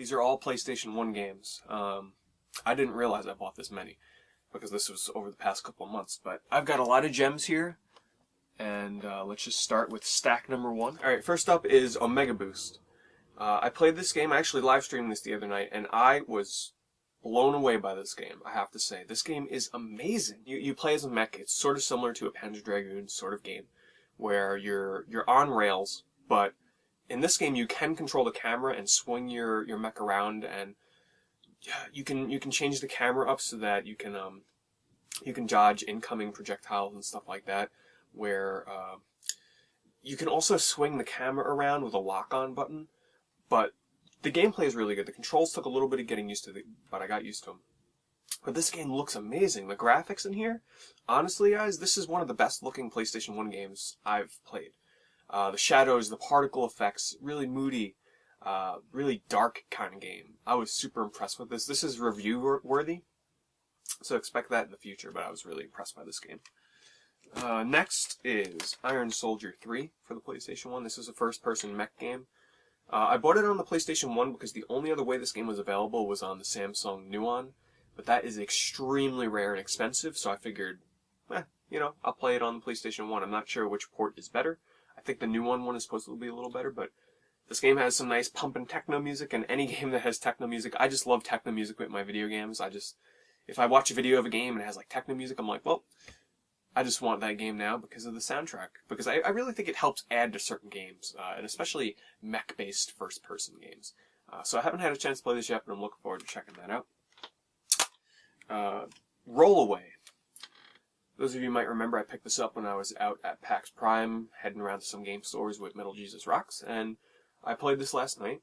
These are all PlayStation 1 games. I didn't realize I bought this many, because this was over the past couple of months, but I've got a lot of gems here, and let's just start with stack number 1. Alright, first up is Omega Boost. I played this game, I actually live streamed this the other night, and I was blown away by this game, I have to say. This game is amazing. You play as a mech. It's sort of similar to a Panzer Dragoon sort of game, where you're on rails, but in this game you can control the camera and swing your mech around, and you can change the camera up so that you can dodge incoming projectiles and stuff like that, where you can also swing the camera around with a lock-on button, but the gameplay is really good. The controls took a little bit of getting used to, but I got used to them. But this game looks amazing. The graphics in here, honestly, guys, this is one of the best looking PlayStation 1 games I've played. The shadows, the particle effects, really moody, really dark kind of game. I was super impressed with this. This is review worthy, so expect that in the future, but I was really impressed by this game. Next is Iron Soldier 3 for the PlayStation 1. This is a first-person mech game. I bought it on the PlayStation 1 because the only other way this game was available was on the Samsung Nuon, but that is extremely rare and expensive, so I figured, I'll play it on the PlayStation 1. I'm not sure which port is better. I think the Nuon one is supposed to be a little better, but this game has some nice pumping techno music, and any game that has techno music, I just love techno music with my video games. If I watch a video of a game and it has like techno music, I'm like, well, I just want that game now because of the soundtrack. Because I really think it helps add to certain games, and especially mech-based first-person games. So I haven't had a chance to play this yet, but I'm looking forward to checking that out. Rollaway. Those of you might remember I picked this up when I was out at PAX Prime, heading around to some game stores with MetalJesusRocks, and I played this last night.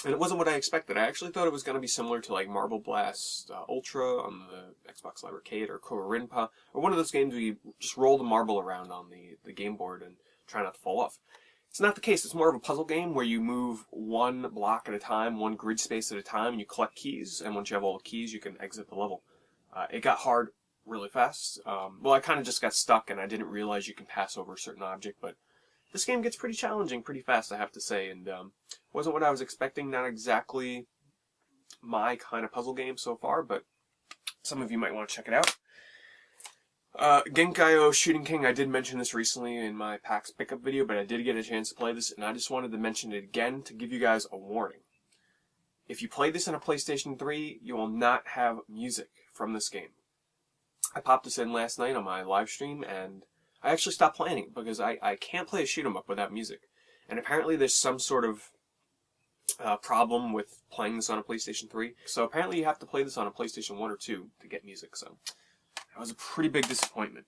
And it wasn't what I expected. I actually thought it was going to be similar to like Marble Blast Ultra on the Xbox Live Arcade, or Korinpa, or one of those games where you just roll the marble around on the game board and try not to fall off. It's not the case. It's more of a puzzle game where you move one block at a time, one grid space at a time, and you collect keys, and once you have all the keys, you can exit the level. It got hard really fast. Well, I kind of just got stuck, and I didn't realize you can pass over a certain object, but this game gets pretty challenging pretty fast, I have to say, and wasn't what I was expecting. Not exactly my kind of puzzle game so far, but some of you might want to check it out. Kaiyo Shooting King, I did mention this recently in my PAX pickup video, but I did get a chance to play this, and I just wanted to mention it again to give you guys a warning. If you play this on a PlayStation 3, you will not have music from this game. I popped this in last night on my live stream, and I actually stopped playing it because I can't play a shoot 'em up without music. And apparently there's some sort of problem with playing this on a PlayStation 3. So apparently you have to play this on a PlayStation 1 or 2 to get music. So that was a pretty big disappointment.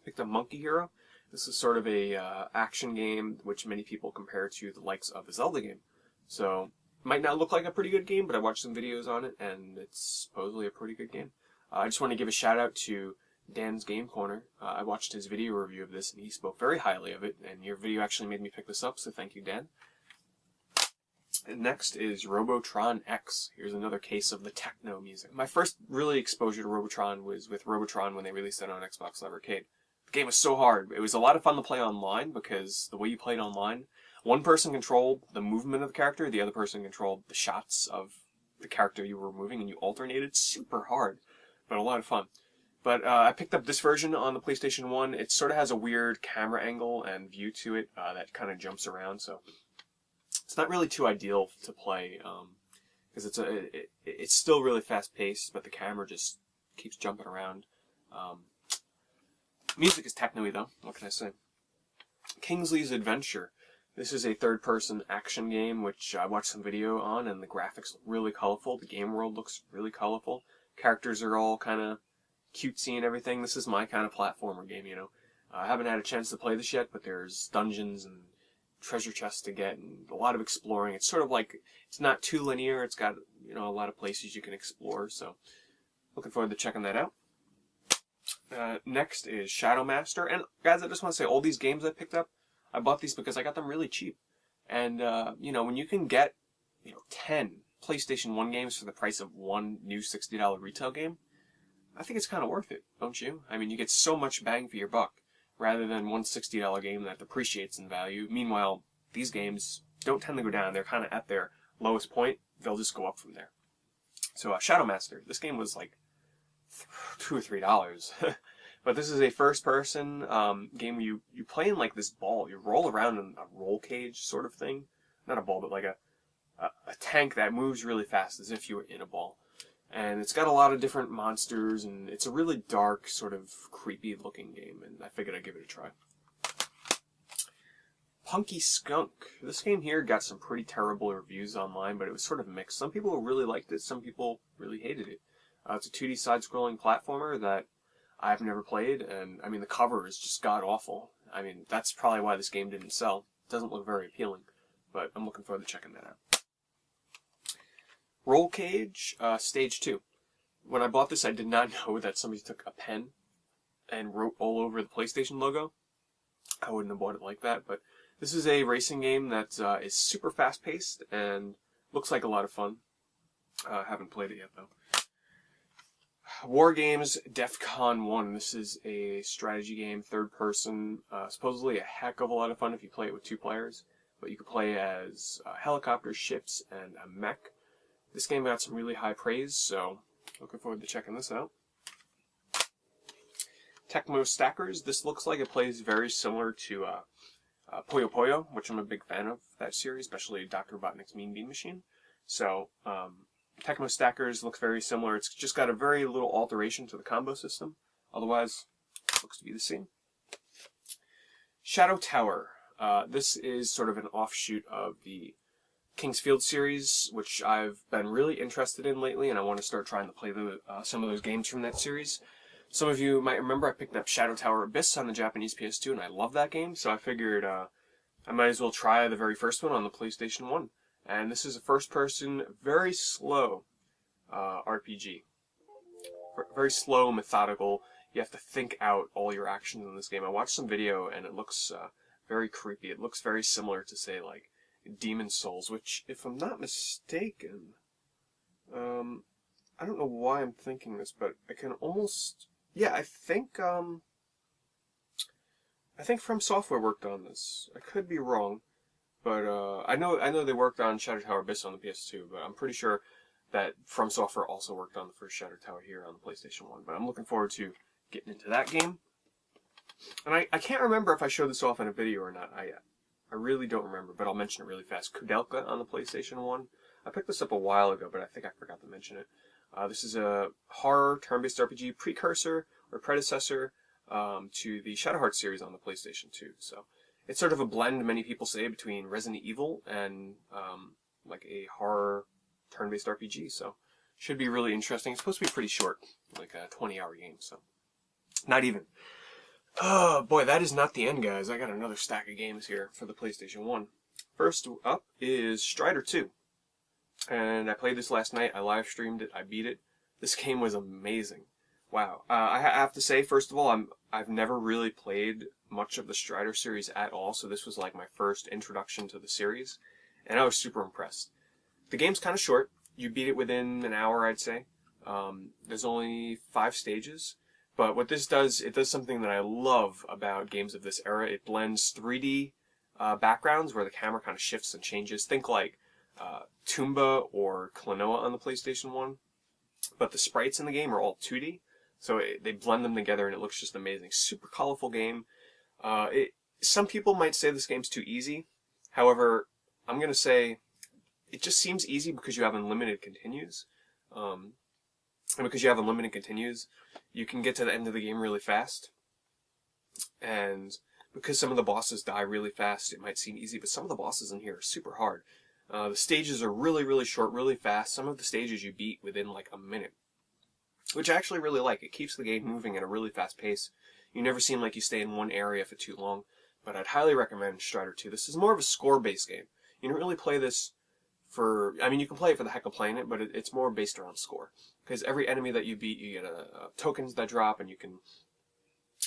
Picked up Monkey Hero. This is sort of a action game which many people compare to the likes of a Zelda game. So it might not look like a pretty good game, but I watched some videos on it and it's supposedly a pretty good game. I just want to give a shout out to Dan's Game Corner. I watched his video review of this and he spoke very highly of it, and your video actually made me pick this up, so thank you, Dan. And next is Robotron X. Here's another case of the techno music. My first really exposure to Robotron was with Robotron when they released it on Xbox Live Arcade. The game was so hard. It was a lot of fun to play online because the way you played online, one person controlled the movement of the character, the other person controlled the shots of the character you were moving, and you alternated. Super hard, but a lot of fun. But I picked up this version on the PlayStation 1. It sort of has a weird camera angle and view to it that kind of jumps around, so it's not really too ideal to play because it's still really fast-paced, but the camera just keeps jumping around. Music is techno-y, though. What can I say? Kingsleys Adventure. This is a third-person action game, which I watched some video on, and the graphics look really colorful. The game world looks really colorful. Characters are all kind of cutesy and everything. This is my kind of platformer game, you know. I haven't had a chance to play this yet, but there's dungeons and treasure chests to get and a lot of exploring. It's sort of like, it's not too linear. It's got, you know, a lot of places you can explore, so looking forward to checking that out. Next is Shadow Master. And guys, I just want to say, all these games I picked up, I bought these because I got them really cheap. And, you know, when you can get, 10 PlayStation 1 games for the price of one new $60 retail game, I think it's kind of worth it, don't you? I mean, you get so much bang for your buck, rather than one $60 game that depreciates in value. Meanwhile, these games don't tend to go down. They're kind of at their lowest point, they'll just go up from there. So Shadow Master, this game was like $2 or $3. But this is a first-person game where you play in like this ball. You roll around in a roll cage sort of thing. Not a ball, but like a tank that moves really fast as if you were in a ball. And it's got a lot of different monsters, and it's a really dark, sort of creepy-looking game, and I figured I'd give it a try. Punkie Skunk. This game here got some pretty terrible reviews online, but it was sort of mixed. Some people really liked it, some people really hated it. It's a 2D side-scrolling platformer that I've never played, and I mean the cover is just god-awful. I mean, that's probably why this game didn't sell. It doesn't look very appealing, but I'm looking forward to checking that out. Roll Cage, Stage 2. When I bought this, I did not know that somebody took a pen and wrote all over the PlayStation logo. I wouldn't have bought it like that, but this is a racing game that is super fast-paced and looks like a lot of fun. Haven't played it yet, though. Games DEFCON 1. This is a strategy game, third person. Supposedly a heck of a lot of fun if you play it with 2 players. But you can play as helicopters, ships, and a mech. This game got some really high praise, so looking forward to checking this out. Tecmo Stackers. This looks like it plays very similar to Puyo Puyo, which I'm a big fan of that series, especially Dr. Robotnik's Mean Bean Machine. So, Tecmo Stackers looks very similar. It's just got a very little alteration to the combo system. Otherwise, it looks to be the same. Shadow Tower. This is sort of an offshoot of the Kingsfield series, which I've been really interested in lately, and I want to start trying to play some of those games from that series. Some of you might remember I picked up Shadow Tower Abyss on the Japanese PS2, and I love that game, so I figured I might as well try the very first one on the PlayStation 1. And this is a first-person, very slow RPG. Very slow, methodical. You have to think out all your actions in this game. I watched some video, and it looks very creepy. It looks very similar to, say, like, Demon's Souls, which, if I'm not mistaken, I don't know why I'm thinking this, but I can almost... Yeah, I think From Software worked on this. I could be wrong, but I know they worked on Shadow Tower Abyss on the PS2, but I'm pretty sure that From Software also worked on the first Shadow Tower here on the PlayStation 1. But I'm looking forward to getting into that game. And I can't remember if I showed this off in a video or not. I really don't remember, but I'll mention it really fast. Kudelka on the PlayStation 1. I picked this up a while ago, but I think I forgot to mention it. This is a horror turn-based RPG precursor or predecessor to the Shadow Hearts series on the PlayStation 2. So it's sort of a blend, many people say, between Resident Evil and like a horror turn-based RPG. So should be really interesting. It's supposed to be pretty short, like a 20-hour game. So not even. Oh boy, that is not the end, guys. I got another stack of games here for the PlayStation 1. First up is Strider 2. And I played this last night. I live streamed it. I beat it. This game was amazing. Wow. I have to say, first of all, I've never really played much of the Strider series at all, so this was like my first introduction to the series, and I was super impressed. The game's kind of short. You beat it within an hour, I'd say. There's only 5 stages, but what this does, it does something that I love about games of this era. It blends 3D backgrounds where the camera kind of shifts and changes. Think like Toomba or Klonoa on the PlayStation 1, but the sprites in the game are all 2D, so they blend them together and it looks just amazing. Super colorful game. Some people might say this game's too easy. However, I'm going to say it just seems easy because you have unlimited continues. And because you have unlimited continues, you can get to the end of the game really fast. And because some of the bosses die really fast, it might seem easy, but some of the bosses in here are super hard. The stages are really, really short, really fast. Some of the stages you beat within like a minute, which I actually really like. It keeps the game moving at a really fast pace. You never seem like you stay in one area for too long, but I'd highly recommend Strider 2. This is more of a score-based game. You don't really play this for... I mean, you can play it for the heck of playing it, but it's more based around score. Because every enemy that you beat, you get tokens that drop, and you can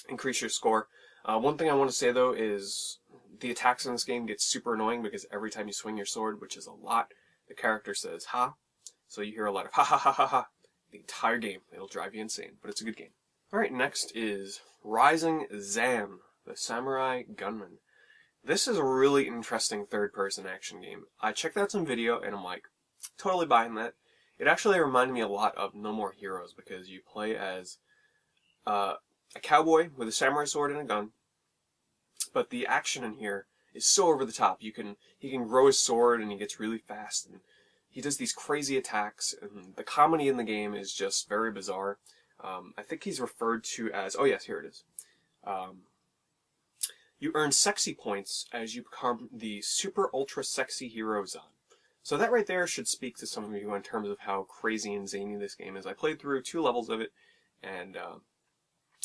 increase your score. One thing I want to say, though, is the attacks in this game get super annoying because every time you swing your sword, which is a lot, the character says, ha. So you hear a lot of ha ha ha ha ha the entire game. It'll drive you insane, but it's a good game. Alright, next is Rising Zan, the Samurai Gunman. This is a really interesting third-person action game. I checked out some video and I'm like, totally buying that. It actually reminded me a lot of No More Heroes because you play as a cowboy with a samurai sword and a gun, but the action in here is so over the top. He can grow his sword and he gets really fast and he does these crazy attacks, and the comedy in the game is just very bizarre. I think he's referred to as, oh yes, here it is. You earn sexy points as you become the super ultra sexy hero Zon. So that right there should speak to some of you in terms of how crazy and zany this game is. I played through 2 levels of it, and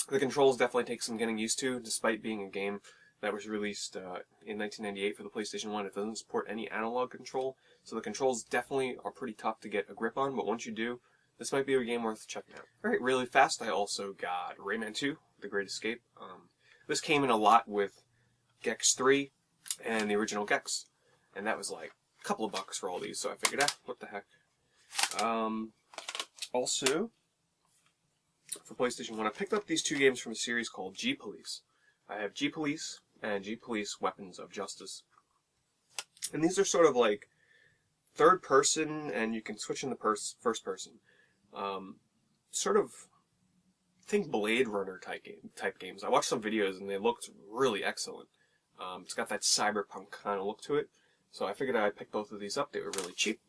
the controls definitely take some getting used to, despite being a game that was released in 1998 for the PlayStation 1. It doesn't support any analog control, so the controls definitely are pretty tough to get a grip on, but once you do, this might be a game worth checking out. Alright, really fast, I also got Rayman 2, The Great Escape. This came in a lot with Gex 3 and the original Gex, and that was like a couple of bucks for all these, so I figured, what the heck. Also, for PlayStation 1, I picked up these 2 games from a series called G-Police. I have G-Police and G-Police Weapons of Justice. And these are sort of like third person, and you can switch into first person. Sort of, think Blade Runner type games. I watched some videos and they looked really excellent. It's got that cyberpunk kind of look to it. So I figured I'd pick both of these up. They were really cheap.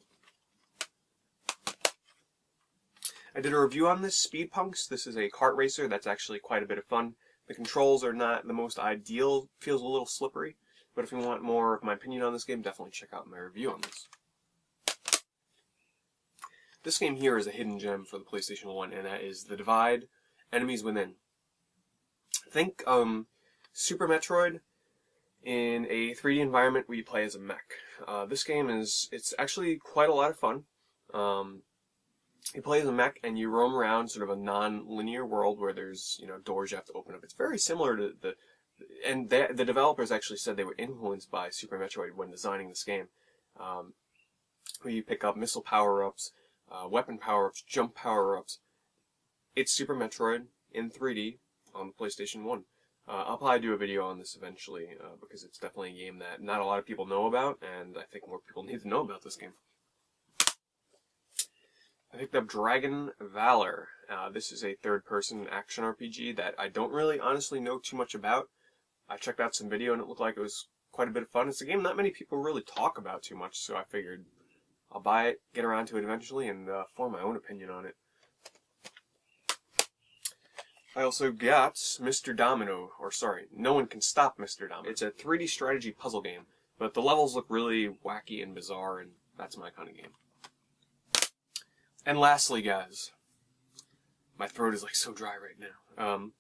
I did a review on this, Speed Punks. This is a kart racer that's actually quite a bit of fun. The controls are not the most ideal, feels a little slippery, but if you want more of my opinion on this game, definitely check out my review on this. This game here is a hidden gem for the PlayStation 1, and that is The Divide, Enemies Within. Think Super Metroid in a 3D environment where you play as a mech. This game it's actually quite a lot of fun. You play as a mech and you roam around sort of a non-linear world where there's, doors you have to open up. It's very similar to the developers actually said they were influenced by Super Metroid when designing this game. Where you pick up missile power-ups, weapon power-ups, jump power-ups. It's Super Metroid in 3D on the PlayStation 1. I'll probably do a video on this eventually, because it's definitely a game that not a lot of people know about, and I think more people need to know about this game. I picked up Dragon Valor. This is a third-person action RPG that I don't really honestly know too much about. I checked out some video and it looked like it was quite a bit of fun. It's a game not many people really talk about too much, so I figured I'll buy it, get around to it eventually, and form my own opinion on it. I also got Mr. Domino, or sorry, No One Can Stop Mr. Domino. It's a 3D strategy puzzle game, but the levels look really wacky and bizarre, and that's my kind of game. And lastly, guys, my throat is like so dry right now.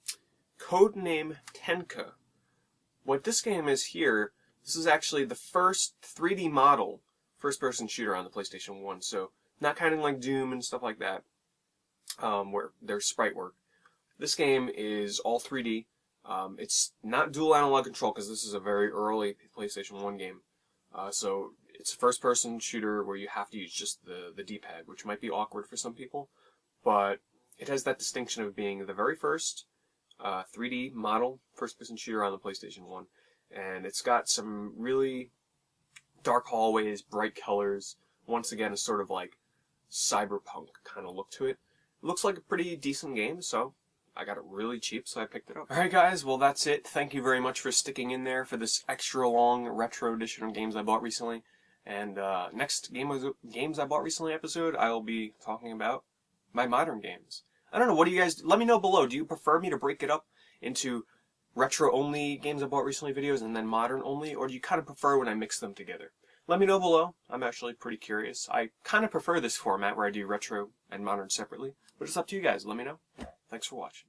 Codename Kenka. What this game is here, this is actually the first 3D model first-person shooter on the PlayStation 1, so not counting like Doom and stuff like that, where there's sprite work. This game is all 3D. It's not dual analog control because this is a very early PlayStation 1 game. So it's a first-person shooter where you have to use just the D-pad, which might be awkward for some people, but it has that distinction of being the very first 3D model first-person shooter on the PlayStation 1, and it's got some really dark hallways, bright colors, once again a sort of like cyberpunk kind of look to it. It looks like a pretty decent game, so I got it really cheap, so I picked it up. Alright guys, well that's it. Thank you very much for sticking in there for this extra long retro edition of games I bought recently. And next Games I Bought Recently episode, I will be talking about my modern games. I don't know, what do you guys, let me know below. Do you prefer me to break it up into retro-only Games I Bought Recently videos and then modern-only, or do you kind of prefer when I mix them together? Let me know below. I'm actually pretty curious. I kind of prefer this format where I do retro and modern separately, but it's up to you guys. Let me know. Thanks for watching.